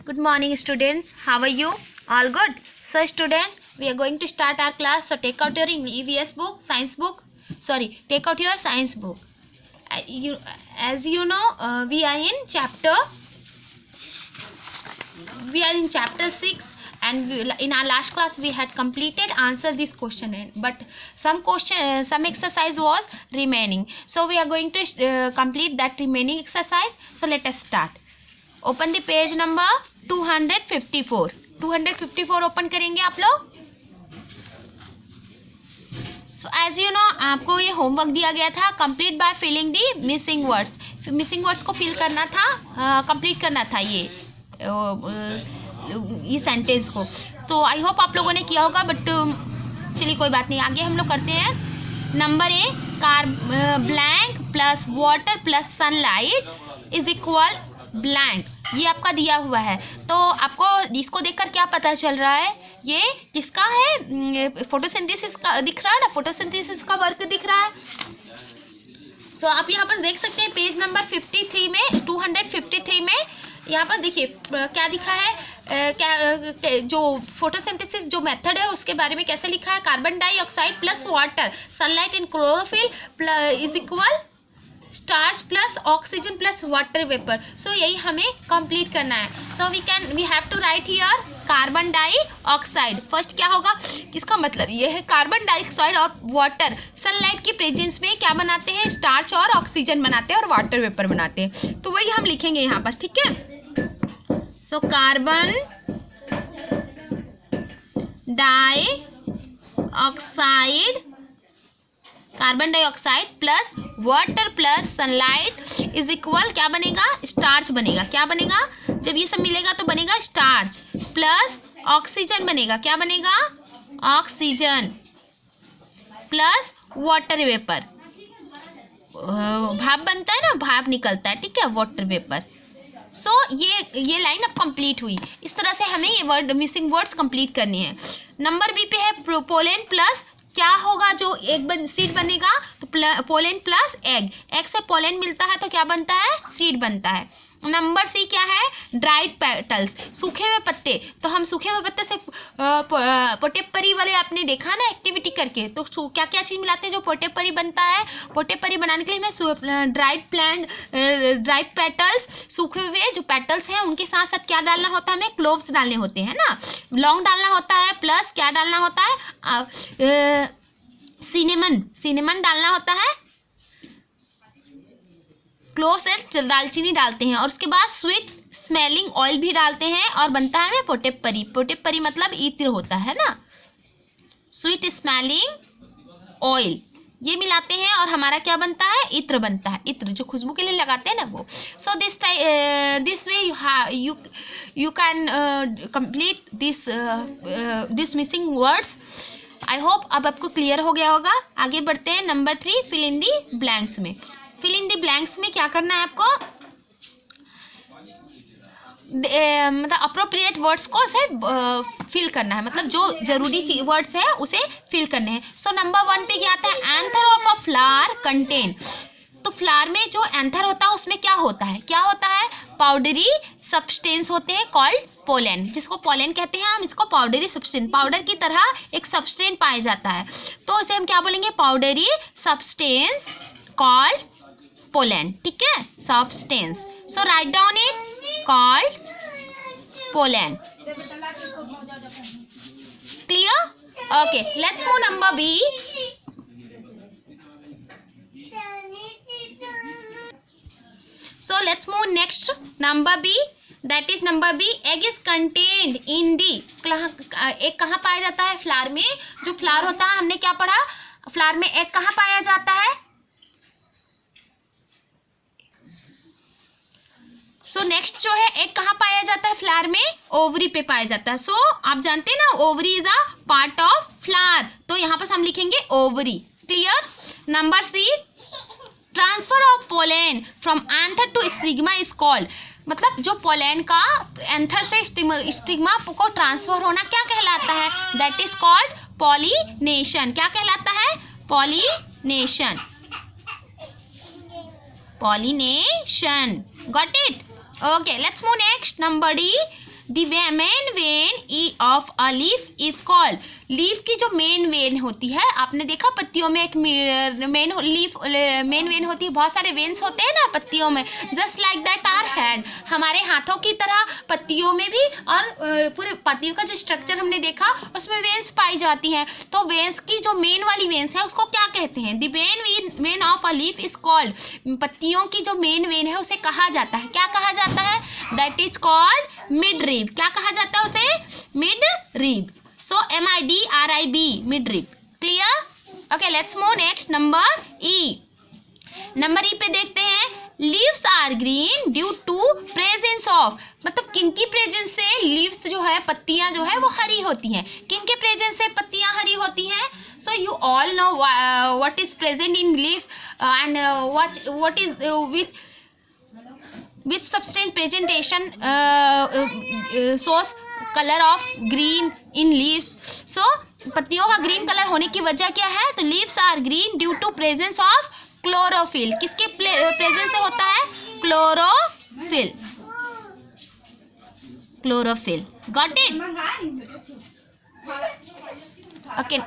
Good morning, students. How are you? All good? So, students, we are going to start our class. So, take out your EVS book, science book. Sorry, take out your science book. As you know, we are in chapter 6, and in our last class we had completed answer this question, but some exercise was remaining. So, we are going to complete that remaining exercise. So, let us start. Open the page number 254 open करेंगे आप लोग. So as you no, आपको ये homework दिया गया था. Complete by filling the missing words को fill करना था, कंप्लीट करना था ये सेंटेंस को. तो आई होप आप लोगों ने किया होगा, बट चलिए कोई बात नहीं. आगे हम लोग करते हैं. Number A, blank plus water plus sunlight is equal blank. ये आपका दिया हुआ है. तो आपको इसको देखकर क्या पता चल रहा है, ये किसका है? फोटोसिंथेसिस का दिख रहा है ना, फोटोसिंथेसिस का वर्क दिख रहा है. सो आप यहाँ पर देख सकते हैं पेज नंबर 53 में, 253 में यहाँ पर देखिए क्या दिखा है. जो फोटोसिंथेसिस जो मेथड है उसके बारे में कैसे लिखा है. Carbon dioxide plus water, sunlight and chlorophyll is equal starch plus oxygen plus water vapour. So यही हमें कंप्लीट करना है. So we have to write here carbon dioxide. First क्या होगा, इसका मतलब ये है कार्बन डाइऑक्साइड और वाटर सनलाइट की प्रेजेंस में क्या बनाते हैं, स्टार्च और ऑक्सीजन बनाते हैं और वाटर वेपर बनाते हैं. तो वही हम लिखेंगे यहाँ पर, ठीक है. So carbon dioxide plus water plus sunlight is equal क्या बनेगा, स्टार्च बनेगा. क्या बनेगा, जब ये सब मिलेगा तो बनेगा स्टार्च प्लस ऑक्सीजन बनेगा. क्या बनेगा, ऑक्सीजन प्लस वाटर वेपर. भाप बनता है ना, भाप निकलता है, ठीक है, वाटर वेपर. सो ये लाइन अब कंप्लीट हुई. इस तरह से हमें ये मिसिंग वर्ड्स कंप्लीट करनी है. नंबर बी पे है पोलेन प्लस क्या होगा, जो एक सीड बनेगा तो पोलेन प्लस एग से पोलेन मिलता है तो क्या बनता है, सीड बनता है. नंबर सी क्या है, ड्राइड पेटल्स, सूखे हुए पत्ते. तो हम सूखे हुए पत्ते से पोटेपरी वाले आपने देखा ना एक्टिविटी करके, तो क्या क्या चीज़ मिलाते हैं जो पोटेपरी बनता है. पोटेपरी बनाने के लिए हमें ड्राइड पेटल्स, सूखे हुए जो पेटल्स हैं उनके साथ साथ क्या डालना होता है, हमें क्लोव्स डालने होते हैं ना, लौंग डालना होता है, प्लस क्या डालना होता है, सिनेमन डालना होता है, क्लोव्स एंड दालचीनी डालते हैं. और उसके बाद स्वीट स्मेलिंग ऑयल भी डालते हैं और बनता है हमें पोटेपरी मतलब इत्र होता है ना, स्वीट स्मेलिंग ऑयल ये मिलाते हैं और हमारा क्या बनता है, इत्र बनता है. इत्र जो खुशबू के लिए लगाते हैं ना वो. So this way you can complete this missing words. I hope अब आपको क्लियर हो गया होगा. आगे बढ़ते हैं. Number 3, fill in the blanks में. फिल इन दी ब्लैंक्स में क्या करना है आपको, मतलब अप्रोप्रिएट वर्ड्स को से फिल करना है, मतलब जो जरूरी वर्ड्स है उसे फिल करने हैं. सो नंबर 1 पे क्या आता है, anther of a flower contain. तो फ्लावर में जो एंथर होता है उसमें क्या होता है, पाउडरी सब्सटेंस होते हैं कॉल्ड पोलेन, जिसको पोलेन कहते हैं हम. इसको पाउडरी सब्सटेंस, पाउडर की तरह एक सब्सटेंस पाया जाता है, तो इसे हम क्या बोलेंगे, पाउडरी सब्सटेंस कॉल्ड पोलेन, ठीक है, substance. So write down it, called pollen. Clear? Okay, let's move number B. So let's move next, number B. That is number B. Egg is contained in the. Egg कहाँ पाया जाता है, flower में. जो flower होता है, हमने क्या पढ़ा, फ्लावर में एग कहाँ पाया जाता है. सो नेक्स्ट जो है, एग कहाँ पाया जाता है फ्लावर में, ओवरी पे पाया जाता है. सो आप जानते हैं ना, ovary is a part of flower, तो यहाँ पर हम लिखेंगे ovary. Clear? Number C, transfer of pollen from anther to stigma is called. मतलब जो पोलेन का एंथर से स्टिग्मा को ट्रांसफर होना क्या कहलाता है, दैट इज कॉल्ड पॉलिनेशन. क्या कहलाता है, pollination. Pollination. Got it? Okay, let's move next. Number D. The main vein of a leaf is called, leaf की जो मेन वेन होती है, आपने देखा पत्तियों में एक मेन वेन होती है, बहुत सारे वेन्स होते हैं ना पत्तियों में, just like that our hand, हमारे हाथों की तरह पत्तियों में भी, और पूरे पत्तियों का जो स्ट्रक्चर हमने देखा उसमें वेन्स पाई जाती हैं। तो वेन्स की जो मेन वाली वेन्स है उसको क्या कहते हैं? The main vein of a leaf is called, पत्तियों की जो मेन वेन है उसे कहा जाता है, क्या कहा जाता है? That is called mid rib. क्या कहा जाता है उसे? Mid rib. So MIDRIB, mid rib. Clear? Okay, let's move next, number E. Number E पे देखते हैं, leaves are green due to presence of, मतलब किनकी प्रेजेंस से लीव्स जो है, पत्तियां जो है वो हरी होती हैं, किनके प्रेजेंस से पत्तियां हरी होती हैं? So you all know what is present in leaf and what is which substance presentation shows color of green in leaves. So पत्तियों का ग्रीन कलर होने की वजह क्या है? तो leaves are green due to presence of chlorophyll. किसके presence से होता है? Chlorophyll. Chlorophyll, got it? Okay,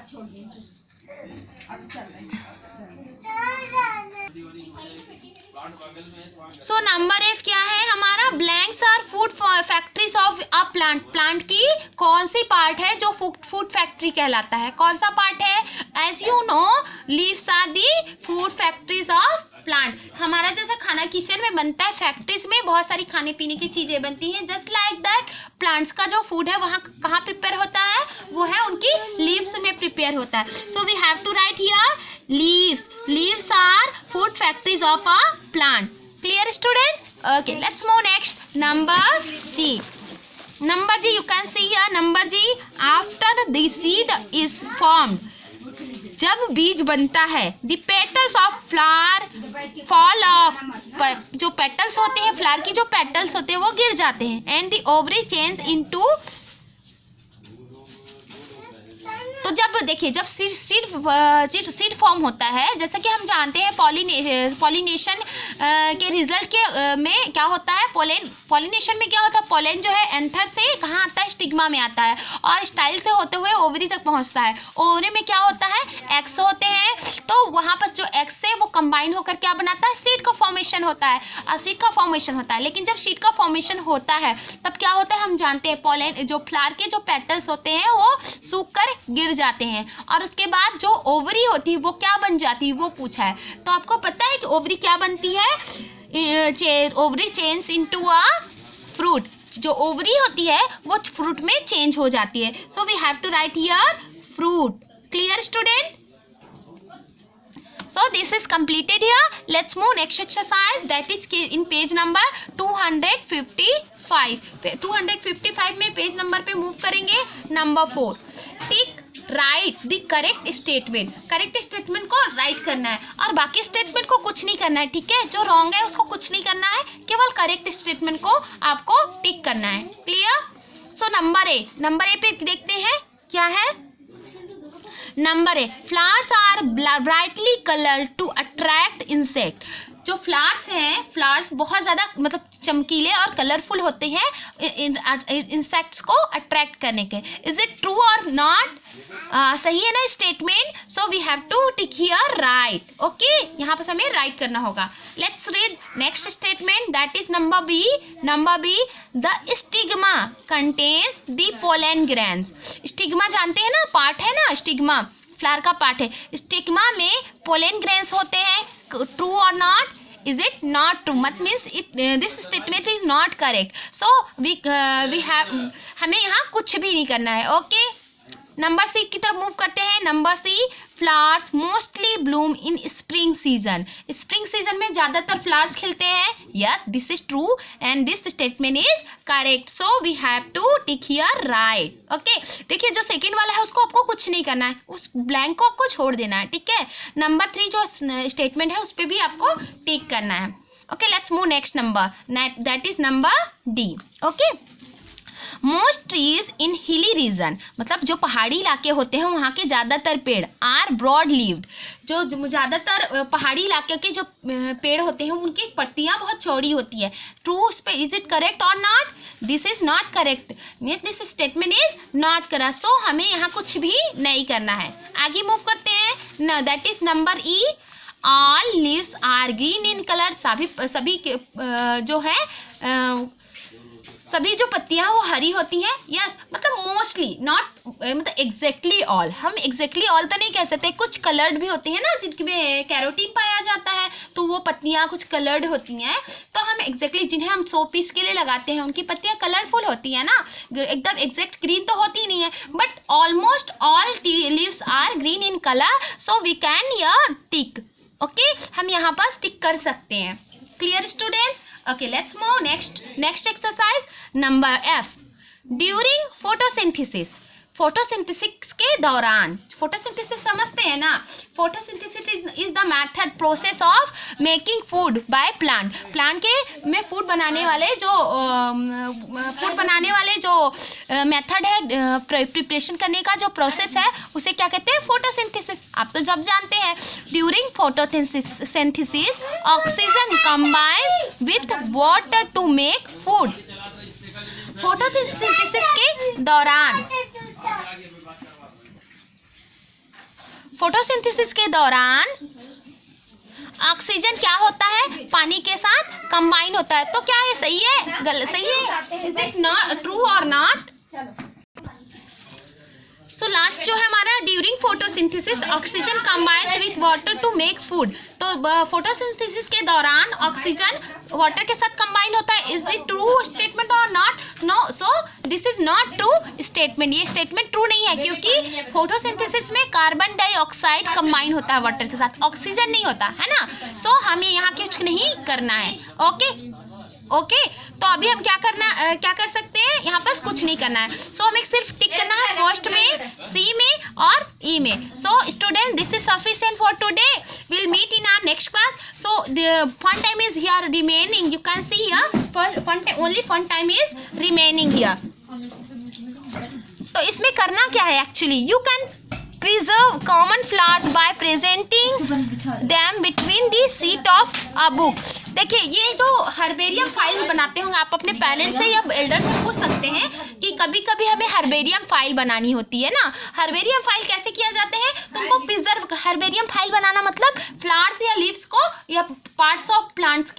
so number F क्या है हमारा? Blanks are food factories of a plant. Plant की कौन सी पार्ट है जो फूड फैक्ट्री कहलाता है? कौन सा पार्ट है? As you know, leaves are the food factories of plant. हमारा जैसा खाना किचन में बनता है, फैक्ट्रीज में बहुत सारी खाने पीने की चीजें बनती हैं, जस्ट लाइक दैट प्लांट्स का जो फूड है वहाँ कहाँ प्रिपेयर होता है? वो है उनकी लीव्स में प्रिपेयर होता है। So we have to write here leaves. Leaves are food factories of a plant. Clear, students? Okay, let's move next. Number G. Number G, you can see here, number G, after the seed is formed, जब बीज बनता है, the petals of flower fall off, जो petals होते हैं, flower की जो petals होते हैं वो गिर जाते हैं, and the ovary change into, तो जब देखिए, जब सीड फॉर्म होता है, जैसा कि हम जानते हैं पॉलिनेशन के रिजल्ट के में क्या होता है? पॉलिनेशन में क्या होता है? पोलन जो है एंथर से कहाँ आता है? स्टिग्मा में आता है, और स्टाइल से होते हुए ओवरी तक पहुंचता है। ओवरी में क्या होता है? एग्स होते हैं, तो वहाँ पर जो एग्स से वो कंबाइन होकर क्या बनाता है? सीड का फॉर्मेशन होता है, और सीड का फॉर्मेशन होता है। लेकिन जब सीड का फॉर्मेशन होता है तब क्या होता है? हम जानते हैं पोलन, जो फ्लावर के जो पेटल्स होते हैं वो सूख कर गिर जाते हैं, और उसके बाद जो ओवरी होती है वो क्या बन जाती है? वो पूछा है। तो आपको पता है कि ओवरी क्या बनती है? Ovary change into a fruit. जो ओवरी होती है वो फ्रूट में चेंज हो जाती है। So we have to write here fruit. Clear, student? So this is completed here. Let's move next exercise, that is in page number 255. 255 में page number पे मूव करेंगे। Number 4, tick right the correct statement. Correct statement को right करना है, और बाकी statement को कुछ नहीं करना है, ठीक है? जो रॉन्ग है उसको कुछ नहीं करना है, केवल करेक्ट स्टेटमेंट को आपको टिक करना है। क्लियर? सो नंबर ए पे देखते हैं क्या है। Number A, flowers are brightly coloured to attract insect. जो फ्लावर्स हैं, फ्लावर्स बहुत ज़्यादा मतलब चमकीले और कलरफुल होते हैं इंसेक्ट्स को अट्रैक्ट करने के। इज इट ट्रू और नॉट? सही है ना statement? So we have to tick here right. Okay, यहाँ पर हमें राइट करना होगा। Let's read next statement, that is number B. Number B, the stigma contains the pollen grains. Stigma जानते हैं ना, पार्ट है ना, स्टिग्मा फ्लावर का पार्ट है। स्टिग्मा में पोलन ग्रेन्स होते हैं। ट्रू और not? Is it not true? Much means this statement is not correct. So we have, हमें यहाँ कुछ भी नहीं करना है। ओके, नंबर सी की तरफ मूव करते हैं। Number C, flowers mostly bloom in spring season. Spring season में ज़्यादातर फ्लावर्स खिलते हैं। Yes, this is true and this statement is correct. So we have to tick here right. Okay, देखिए जो सेकेंड वाला है उसको आपको कुछ नहीं करना है, उस ब्लैंक को आपको छोड़ देना है, ठीक है? नंबर 3 जो स्टेटमेंट है उस पर भी आपको टिक करना है। Okay, let's move next number, that is number D. Okay, most trees in hilly region, मतलब जो पहाड़ी इलाके होते हैं वहाँ के ज़्यादातर पेड़ आर ब्रॉड लीव्ड, जो ज़्यादातर पहाड़ी इलाके के जो पेड़ होते हैं उनकी पत्तियाँ बहुत चौड़ी होती है. ट्रू, इज इट करेक्ट और not? This is not correct, means this statement is not correct. So हमें यहाँ कुछ भी नहीं करना है. आगे मूव करते हैं. That is number E. All leaves are green in colour, सभी जो है सभी जो पत्तियां वो हरी होती हैं. यस, मतलब मोस्टली, नॉट मतलब एग्जैक्टली ऑल. हम एग्जैक्टली ऑल तो नहीं कह सकते, कुछ कलर्ड भी होती हैं ना जिनमें कैरोटीन पाया जाता है, तो वो पत्तियां कुछ कलर्ड होती हैं. तो हम एग्जैक्टली जिन्हें हम 100 पीस के लिए लगाते हैं उनकी पत्तियां कलरफुल होती हैं ना, एकदम एग्जैक्ट ग्रीन तो होती नहीं है, but almost all leaves are green in colour. So we can here tick. Okay, हम यहाँ पर टिक कर सकते हैं. Clear students? Okay, let's move next exercise. Number F. During photosynthesis. Photosynthesis के दौरान, फोटोसिंथेसिस समझते हैं ना. Photosynthesis is the method process of making food by plant. Plant के में फूड बनाने वाले जो मेथड है, प्रिपरेशन करने का जो प्रोसेस है, उसे क्या कहते हैं? फोटोसिंथेसिस. आप तो जब जानते हैं. During photosynthesis oxygen combines with water to make food. Photosynthesis के दौरान, फोटोसिंथेसिस के दौरान ऑक्सीजन क्या होता है? पानी के साथ कंबाइन होता है. तो क्या ये सही है? गलत? सही है? इज इट नॉट ट्रू और नॉट? सो लास्ट जो है हमारा, during photosynthesis oxygen combines with water to make food. तो फोटोसिंथेसिस के दौरान ऑक्सीजन वाटर के साथ कंबाइन होता है. इज इट ट्रू स्टेटमेंट और not? No. So this is not true statement. ये स्टेटमेंट ट्रू नहीं है, क्योंकि फोटोसिंथेसिस में कार्बन डाइऑक्साइड कंबाइन होता है वाटर के साथ, ऑक्सीजन नहीं होता है ना. सो हमें यहाँ कुछ नहीं करना है. ओके, तो अभी हम क्या कर सकते हैं? यहाँ पर कुछ नहीं करना है. सो हमें सिर्फ टिक करना है फर्स्ट में, सी में और ई में. So student, this is sufficient for today. Will meet in our next class. So the fun time is here remaining. You can see here only fun time is remaining here. तो इसमें करना क्या है actually? You can preserve common flowers by presenting them between the sheet of a book. देखिए, ये जो herbarium file बनाते होंगे आप अपने पेरेंट्स से या एल्डर से पूछ सकते हैं कि कभी कभी हमें हर्बेरियम फाइल बनानी होती है ना. हर्बेरियम फाइल कैसे किया जाते हैं? तो उनको प्रिजर्व, हर्बेरियम फाइल बनाना मतलब फ्लावर्स या लीव्स को या पार्ट्स ऑफ प्लांट्स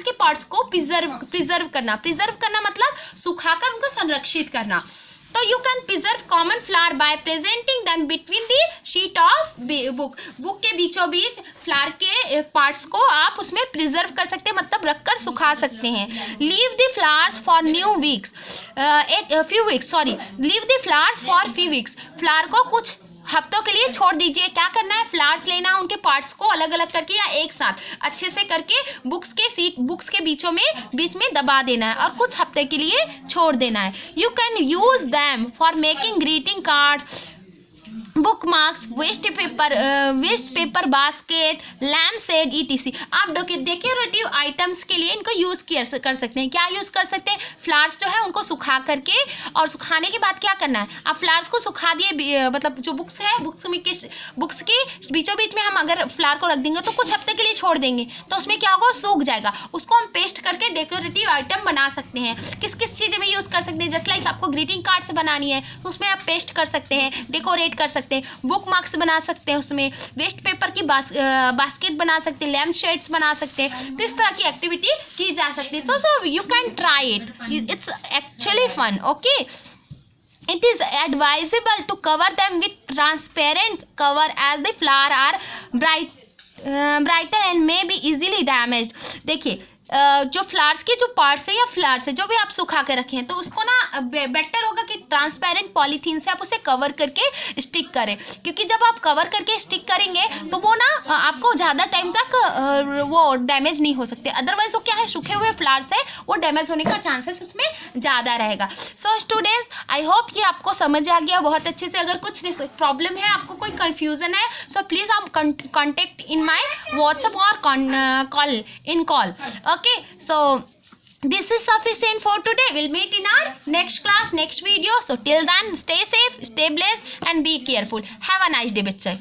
के पार्ट्स को प्रिजर्व करना मतलब सुखाकर उनको संरक्षित करना. तो you can preserve common flower bye presenting them between the sheet of book के बीचों बीच फ्लावर के पार्ट्स को आप उसमें प्रिजर्व कर सकते हैं, मतलब रखकर सुखा सकते हैं. Leave the flowers for leave the flowers for few weeks. Flower को कुछ हफ्तों के लिए छोड़ दीजिए. क्या करना है? फ्लावर्स लेना है, उनके पार्ट्स को अलग अलग करके या एक साथ अच्छे से करके बुक्स के बीच में दबा देना है और कुछ हफ्ते के लिए छोड़ देना है. You can use them for making greeting cards, book marks, waste paper basket, lamp shade ETC. आप डेकोरेटिव आइटम्स के लिए इनको यूज़ कर सकते हैं. क्या यूज़ कर सकते हैं? फ्लावर्स जो है उनको सुखा करके, और सुखाने के बाद क्या करना है? आप फ्लावर्स को सुखा दिए, मतलब जो बुक्स के बीचों बीच में हम अगर फ्लावर को रख देंगे तो कुछ हफ्ते के लिए छोड़ देंगे तो उसमें क्या होगा? सूख जाएगा. उसको हम पेस्ट करके डेकोरेटिव आइटम बना सकते हैं. किस चीज़ में यूज़ कर सकते हैं? जस्ट लाइक आपको ग्रीटिंग कार्ड्स बनानी है तो उसमें आप पेस्ट कर सकते हैं, डेकोरेट कर सकते हैं, बुक मार्क्स बना सकते हैं, उसमें वेस्ट पेपर की बास्केट बना सकते हैं, लैम्प शेड्स बना सकते हैं. तो इस तरह की एक्टिविटी की जा सकती है. तो so you can try it. It's actually fun. Okay, it is advisable to cover them with transparent cover as the flower are brighter and may be easily damaged. देखिए, जो फ्लावर्स के जो पार्ट्स है या फ्लावर्स है जो भी आप सुखा के रखे हैं तो उसको ना बेटर होगा कि ट्रांसपेरेंट पॉलीथीन से आप उसे कवर करके स्टिक करें, क्योंकि जब आप कवर करके स्टिक करेंगे तो वो ना आपको ज़्यादा टाइम तक वो डैमेज नहीं हो सकते. अदरवाइज वो क्या है, सूखे हुए फ्लावर्स है, वो डैमेज होने का चांसेस उसमें ज़्यादा रहेगा. सो स्टूडेंट्स, आई होप ये आपको समझ आ गया बहुत अच्छे से. अगर कुछ प्रॉब्लम है, आपको कोई कन्फ्यूज़न है, सो प्लीज़ आप कॉन्टेक्ट इन माई व्हाट्सएप और call. Okay, so this is sufficient for today. We'll meet in our next class, next video. So till then, stay safe, stay blessed and be careful. Have a nice day, bachcha.